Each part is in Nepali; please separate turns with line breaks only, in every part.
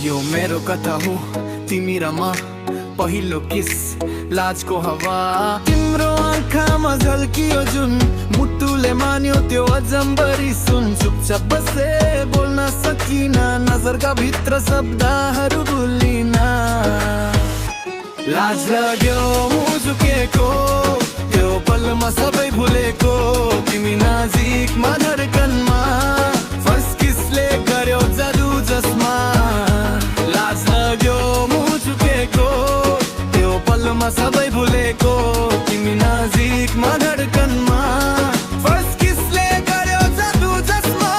यो मेरो कथा हो तिमी र म पहिलो किस लाजको हवा तिम्रो आँखामा झल्कियो जुन मुटुले मान्यो त्यो अजम्बरी सुन चुपचाप बसे बोल्न सकिन नजरका भित्र शब्दहरू भुलिन लाज लाग्यो मुझुकेको त्यो पलमा सबै भुलेको तिमी नजिकमा धडकनमा फर्स्ट किसले गर्यो जादु जसमा लाज लाग्यो मुझुकेको त्यो पलमा सबै भुलेको तिमी नजिकमा धडकनमा फर्स्ट किसले गर्यो जादु जसमा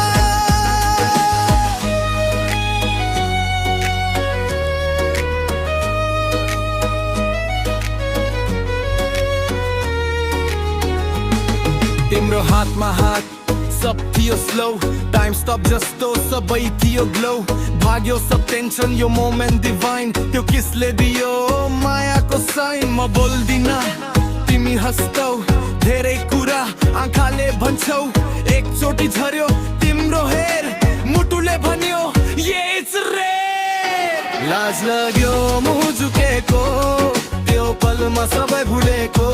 तिम्रो हातमा हात सब थियो स्लो टाइम स्टप जस्तो सबै थियो ग्लो भाग्यो सब टेन्सन यो मोमेन्ट डिभाइन त्यो किसले दियो मायाको साइन म बोल्दिन तिमी हँस्तौ धेरै कुरा आँखाले भन्छौ एकचोटि झर्यो तिम्रो हेर मुटुले भन्यो इट्स रेड लाज लाग्यो मुझुकेको त्यो पलमा सबै भुलेको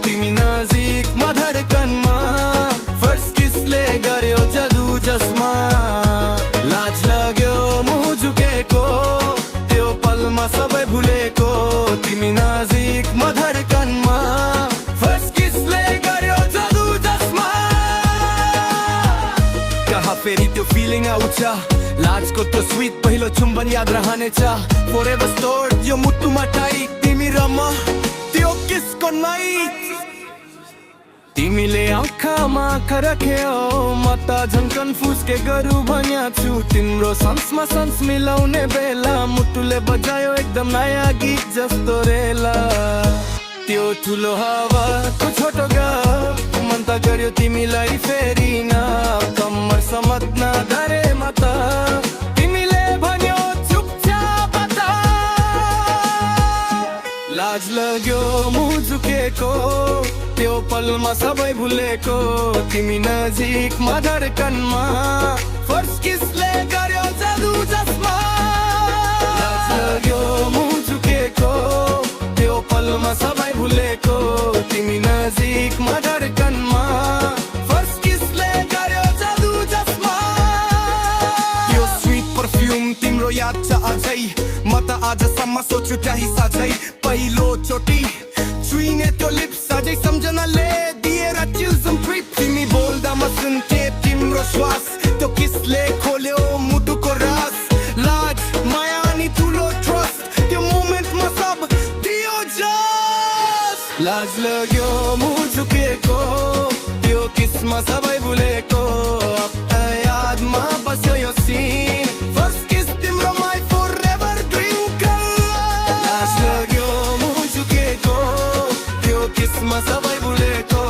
तिमी नजिकमा धडकनमा फर्स्ट किसले गर्यो जादु जसमा लाज लाग्यो मुझुकेको त्यो पलमा सबै भुलेको तिमी नजिकमा धडकनमा फर्स्ट किसले गर्यो जादु जसमा कहाँ फेरि त्यो फिलिङ आउँछ लाजको त्यो स्विट पहिलो चुम्बन याद रहनेछ फोrever stored यो मुटुमा टाइट तिमी र म त्यो किसको नाइट तिमीले आँखामा आँखा राख्यौ म त झन् कन्फ्युज के गरौँ भन्या छु तिम्रो सन्समा सन्स मिलाउने बेला मुटुले बजायो एकदम नयाँ गीत जस्तो रेला त्यो ठुलो हावाको छोटो गफ मन त गर्यो तिमीलाई फेरि न कम्मर समात्न धरेमा त तिमीले भन्यो चुपचाप बता लाज लाग्यो मुझुकेको त्यो पलमा सबै भुलेको तिमी नजिकमा धडकनमा फर्स्ट किसले गर्यो जादु जसमा लाज लाग्यो मुझुकेको त्यो पलमा सबै भुलेको तिमी नजिकमा धडकनमा फर्स्ट किसले गर्यो जादु जसमा त्यो स्वीट परफ्युम तिम्रो याद छ अझै म त आजसम्म सोच्छु त्यही साझै पहिलो चोटि छुइने त्यो लिप्स अझै सम्झनाले दिएर चिल्सम ट्रिप तिमी बोल्दा म सुन्थे तिम्रो श्वास त्यो किसले खोल्यो मुटुको रास लाज माया अनि ठुलो ट्रस्ट त्यो मोमेन्टमा सब दियो जस लाज लाग्यो मुझुकेको त्यो किसमा सबै भुलेको यादमा बस्यो यो सिन फर्स्ट किस तिम्रो माई फोrever ड्रिङ्क लाज लाग्यो मुझुकेको किसमा सबै भुलेको